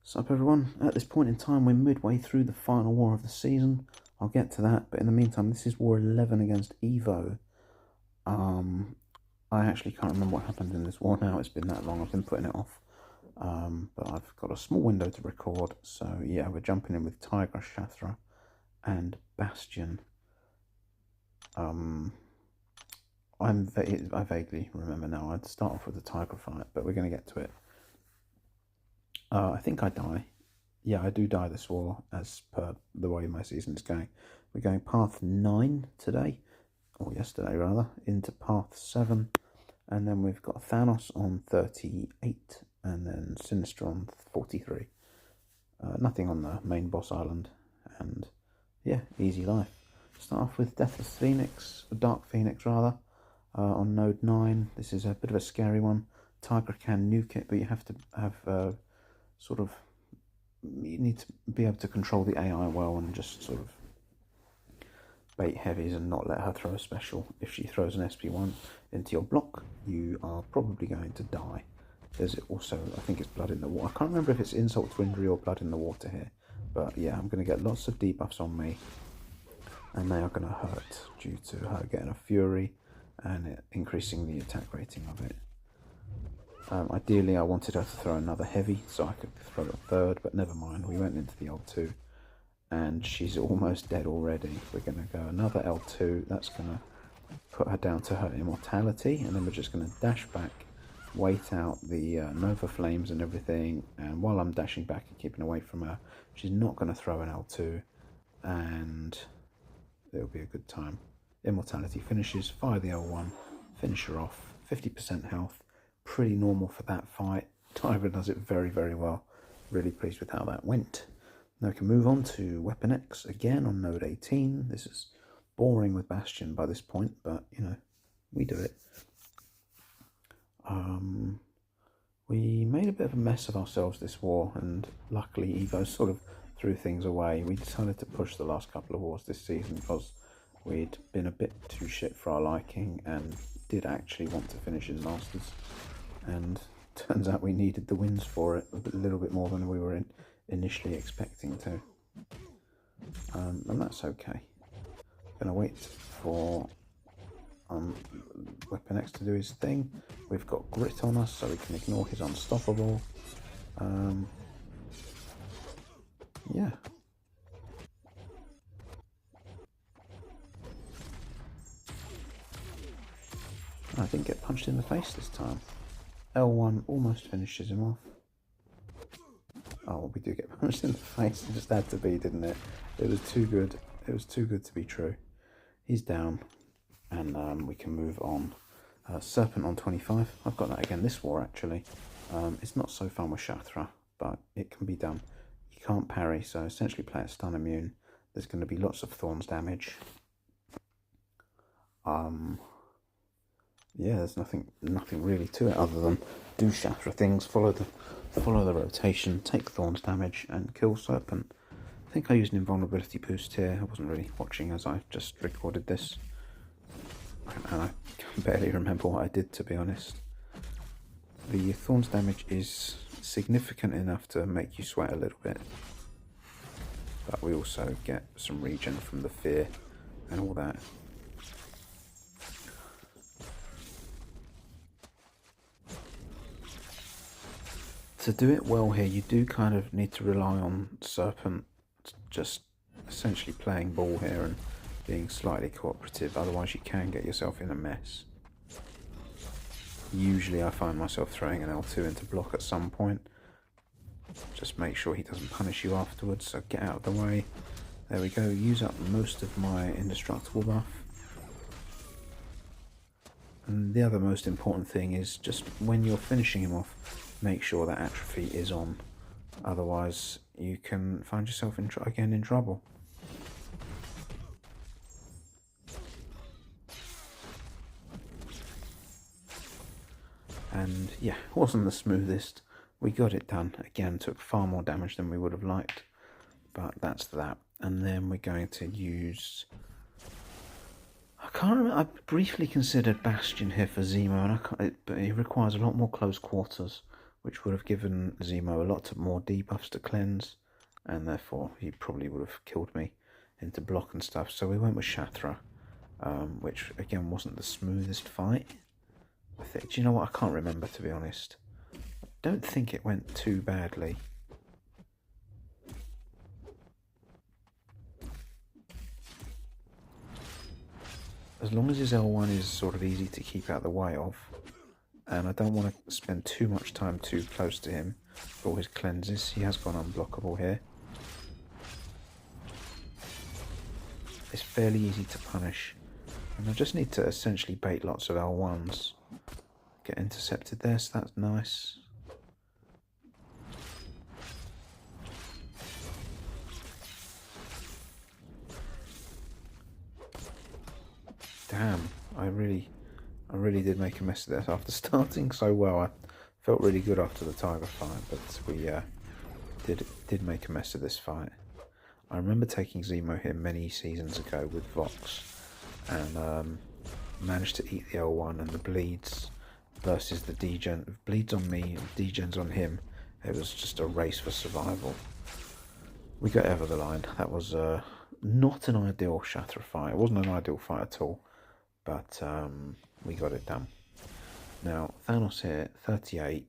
What's up everyone? At this point in time we're midway through the final war of the season. I'll get to that, but in the meantime this is War 11 against EVO. I actually can't remember what happened in this war now, it's been that long, I've been putting it off. But I've got a small window to record, so yeah, we're jumping in with Tigra, Shathra and Bastion. I vaguely remember now, I'd start off with the Tigra fight, but we're going to get to it. I think I die. Yeah, I do die this war, as per the way my season is going. We're going path 9 today, or yesterday rather, into path 7. And then we've got Thanos on 38, and then Sinister on 43. Nothing on the main boss island, and yeah, easy life. Start off with Deathless Phoenix, Dark Phoenix rather, on node 9. This is a bit of a scary one. Tigra can nuke it, but you have to have you need to be able to control the AI well and just sort of bait heavies and not let her throw a special. If she throws an SP1 into your block, you are probably going to die. There's also, I think it's blood in the water. I can't remember if it's insult to injury or blood in the water here, but yeah, I'm going to get lots of debuffs on me, and they are going to hurt due to her getting a fury and it increasing the attack rating of it. Ideally I wanted her to throw another heavy so I could throw a third, but never mind, we went into the L2 and she's almost dead already. We're going to go another L2, that's going to put her down to her immortality, and then we're just going to dash back, wait out the Nova Flames and everything, and while I'm dashing back and keeping away from her, she's not going to throw an L2 and it'll be a good time. Immortality finishes, fire the L1, finish her off, 50% health. Pretty normal for that fight. Tigra does it very, very well. Really pleased with how that went. Now we can move on to Weapon X again on node 18. This is boring with Bastion by this point, but you know, we do it. We made a bit of a mess of ourselves this war, and luckily EVO sort of threw things away. We decided to push the last couple of wars this season because we'd been a bit too shit for our liking and did actually want to finish as masters, and turns out we needed the wins for it a little bit more than we were initially expecting to, and that's okay. Gonna wait for Weapon X to do his thing. We've got grit on us so we can ignore his unstoppable. Yeah, I didn't get punched in the face this time. L1 almost finishes him off. Oh, we do get punched in the face. It just had to be, didn't it? It was too good. It was too good to be true. He's down, and we can move on. Serpent on 25. I've got that again this war, actually. It's not so fun with Shathra, but it can be done. You can't parry, so essentially play at stun immune. There's going to be lots of thorns damage. Yeah, there's nothing really to it other than do Shathra things, follow the rotation, take thorns damage, and kill Serpent. I think I used an invulnerability boost here. I wasn't really watching as I just recorded this, and I can barely remember what I did, to be honest. The thorns damage is significant enough to make you sweat a little bit, but we also get some regen from the fear and all that. To do it well here, you do kind of need to rely on Serpent just essentially playing ball here and being slightly cooperative, otherwise you can get yourself in a mess. Usually I find myself throwing an L2 into block at some point. Just make sure he doesn't punish you afterwards, so get out of the way. There we go, use up most of my indestructible buff. And the other most important thing is just when you're finishing him off, make sure that atrophy is on, otherwise you can find yourself again in trouble. And yeah, wasn't the smoothest. We got it done. Again, took far more damage than we would have liked, but that's that. And then we're going to use, I can't remember, I briefly considered Bastion here for Zemo, and but it requires a lot more close quarters. which would have given Zemo a lot more debuffs to cleanse, and therefore he probably would have killed me into block and stuff. So we went with Shathra, which again wasn't the smoothest fight. Do you know what? I can't remember, to be honest. I don't think it went too badly. As long as his L1 is sort of easy to keep out of the way of, and I don't want to spend too much time too close to him for all his cleanses. He has gone unblockable here. It's fairly easy to punish, and I just need to essentially bait lots of L1s. Get intercepted there, so that's nice. Damn, I really did make a mess of this after starting so well. I felt really good after the Tiger fight, but we did make a mess of this fight. I remember taking Zemo here many seasons ago with Vox, and managed to eat the L1 and the bleeds versus the degen. Bleeds on me, degens on him. It was just a race for survival. We got over the line. That was not an ideal Shathra fight. It wasn't an ideal fight at all, but we got it done. Now, Thanos here, 38,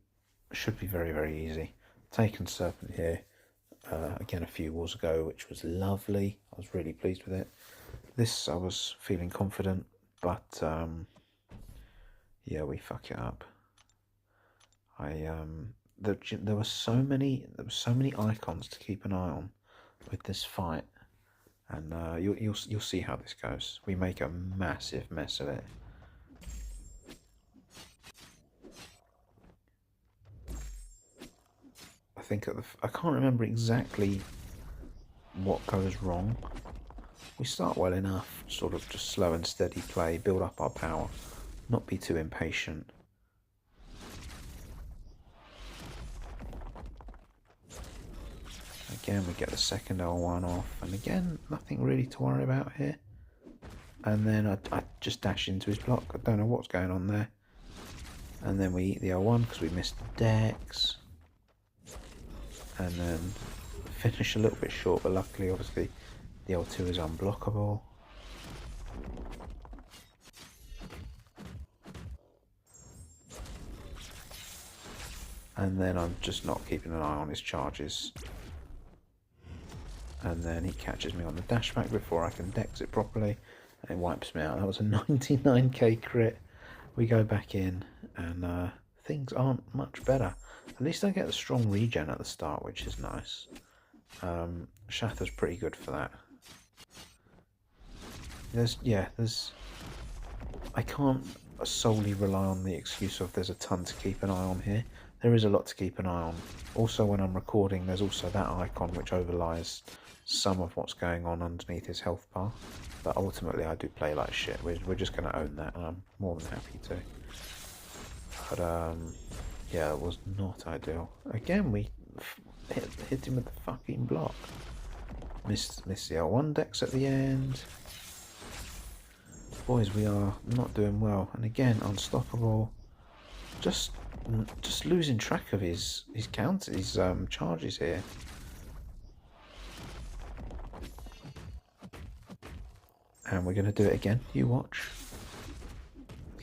should be very, very easy. Taken Serpent here, again a few wars ago, which was lovely. I was really pleased with it. This, I was feeling confident, but yeah, we fuck it up. There were so many icons to keep an eye on with this fight, and you'll see how this goes. We make a massive mess of it. I think I can't remember exactly what goes wrong. We start well enough, sort of just slow and steady play, build up our power, not be too impatient. Again, we get the second L1 off, and again, nothing really to worry about here. And then I just dash into his block. I don't know what's going on there. And then we eat the L1 because we missed the Dex. And then finish a little bit short, but luckily, obviously, the L2 is unblockable. And then I'm just not keeping an eye on his charges. And then he catches me on the dashback before I can dex it properly, and it wipes me out. That was a 99k crit. We go back in, and things aren't much better. At least I get the strong regen at the start, which is nice. Shathra's pretty good for that. I can't solely rely on the excuse of there's a ton to keep an eye on here. There is a lot to keep an eye on. Also, when I'm recording, there's also that icon which overlies some of what's going on underneath his health bar. But ultimately, I do play like shit. We're just going to own that, and I'm more than happy to. But yeah, it was not ideal. Again, we hit him with the fucking block. Missed the L1 dex at the end. Boys, we are not doing well. And again, unstoppable. Just losing track of his counters, his charges here. And we're going to do it again. You watch.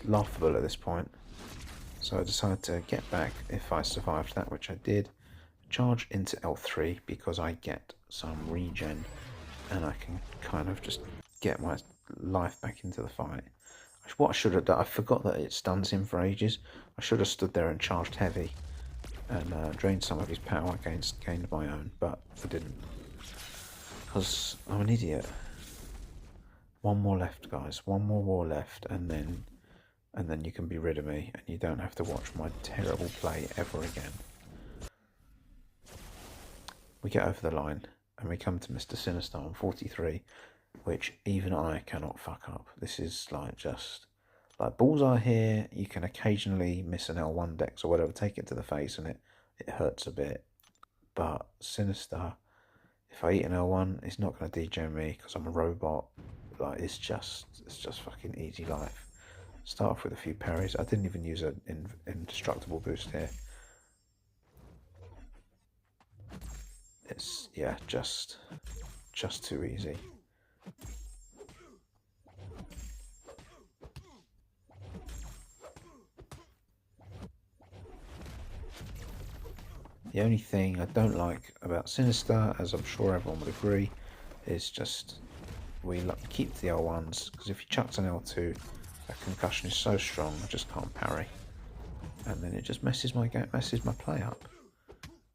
Laughable at this point. So I decided to get back if I survived that, which I did. Charge into L3 because I get some regen, and I can kind of just get my life back into the fight. What I should have done, I forgot that it stuns him for ages. I should have stood there and charged heavy and drained some of his power, gained my own, but I didn't. Because I'm an idiot. One more left, guys. One more war left, and then you can be rid of me, and you don't have to watch my terrible play ever again. We get over the line, and we come to Mr. Sinister on 43, which even I cannot fuck up. This is like just like Bullseye here. You can occasionally miss an L1 dex or whatever, take it to the face, and it hurts a bit. But Sinister, if I eat an L1, it's not going to degen me because I'm a robot. Like it's just fucking easy life. Start off with a few parries. I didn't even use an indestructible boost here. it's, yeah, just too easy. The only thing I don't like about Sinister, as I'm sure everyone would agree, is just we keep the L1s, because if you chucked an L2, that concussion is so strong I just can't parry, and then it just messes my play up,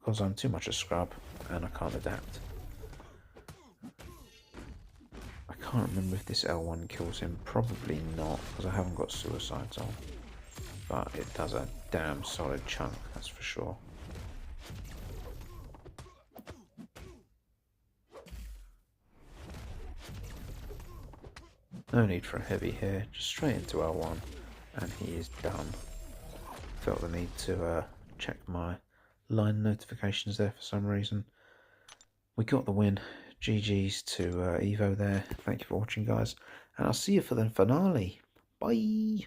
because I'm too much a scrub and I can't adapt. I can't remember if this L1 kills him, probably not, because I haven't got suicides on, but it does a damn solid chunk, that's for sure. No need for a heavy here, just straight into L1 and he is done. Felt the need to check my line notifications there for some reason. We got the win. GG's to EVO there. Thank you for watching, guys, and I'll see you for the finale. Bye!